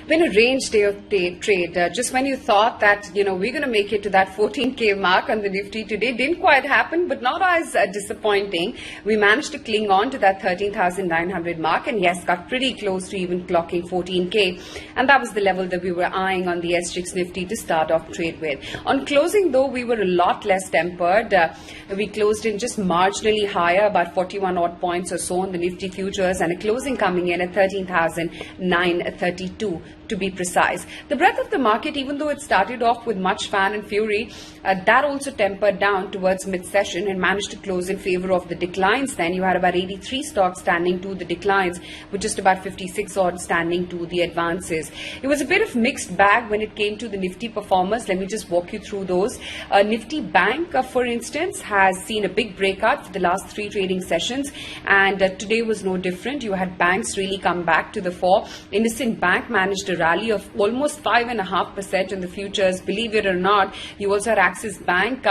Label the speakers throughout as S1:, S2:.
S1: Been a range day of trade. Just when you thought that, we're going to make it to that 14K mark on the Nifty today, didn't quite happen, but not as disappointing. We managed to cling on to that 13,900 mark and yes, got pretty close to even clocking 14K. And that was the level that we were eyeing on the SGX Nifty to start off trade with. On closing though, we were a lot less tempered. We closed in just marginally higher, about 41 odd points or so on the Nifty futures, and a closing coming in at 13,932 to be precise. The breadth of the market, even though it started off with much fan and fury, that also tempered down towards mid-session and managed to close in favor of the declines. Then you had about 83 stocks standing to the declines, with just about 56 odd standing to the advances. It was a bit of mixed bag when it came to the Nifty performers. Let me just walk you through those. Nifty Bank, for instance, has seen a big breakout for the last 3 trading sessions, and today was no different. You had banks really come back to the fore. Indusind Bank managed a rally of almost 5.5% in the futures. Believe it or not, you also had Axis Bank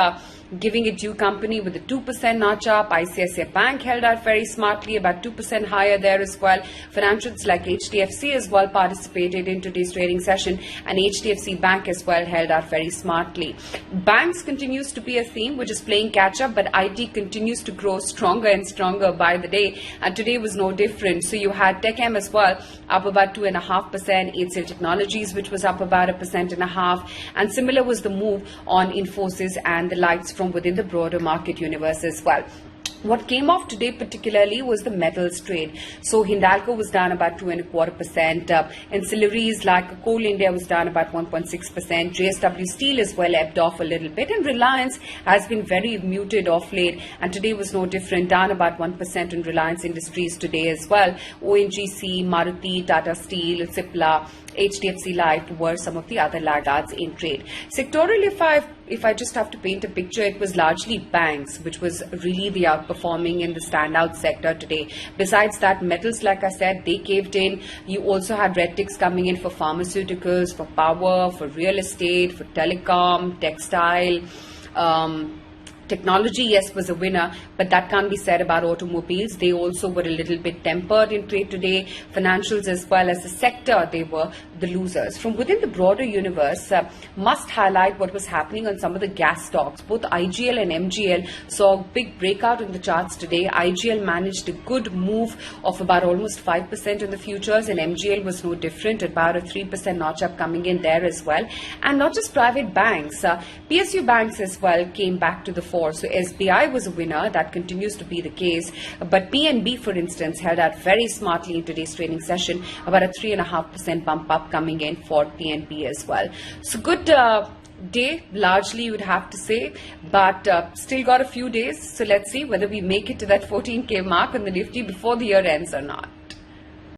S1: giving it due company with a 2% notch up. ICICI Bank held out very smartly, about 2% higher there as well. Financials like HDFC as well participated in today's trading session, and HDFC Bank as well held out very smartly. Banks continues to be a theme which is playing catch up, but IT continues to grow stronger and stronger by the day, and today was no different. So you had TechM as well up about 2.5%, HCL Technologies which was up about 1.5%, and similar was the move on Infosys and the likes from within the broader market universe as well. What came off today particularly was the metals trade. So Hindalco was down about 2.25%. Ancillaries like Coal India was down about 1.6%. JSW Steel as well ebbed off a little bit. And Reliance has been very muted off late. And today was no different, down about 1% in Reliance Industries today as well. ONGC, Maruti, Tata Steel, Cipla, HDFC Life were some of the other laggards in trade. Sectorally, if I just have to paint a picture, it was largely banks, which was really the outperforming in the standout sector today. Besides that, metals, like I said, they caved in. You also had red ticks coming in for pharmaceuticals, for power, for real estate, for telecom, textile. Technology, yes, was a winner, but that can't be said about automobiles. They also were a little bit tempered in trade today. Financials as well as the sector, they were the losers. From within the broader universe, must highlight what was happening on some of the gas stocks. Both IGL and MGL saw a big breakout in the charts today. IGL managed a good move of about almost 5% in the futures, and MGL was no different, about a 3% notch up coming in there as well. And not just private banks, PSU banks as well came back to the fore. So SBI was a winner, that continues to be the case. But PNB, for instance, held out very smartly in today's trading session, about a 3.5% bump up coming in for PNB as well. So good day, largely you would have to say, but still got a few days. So let's see whether we make it to that 14K mark on the Nifty before the year ends or not.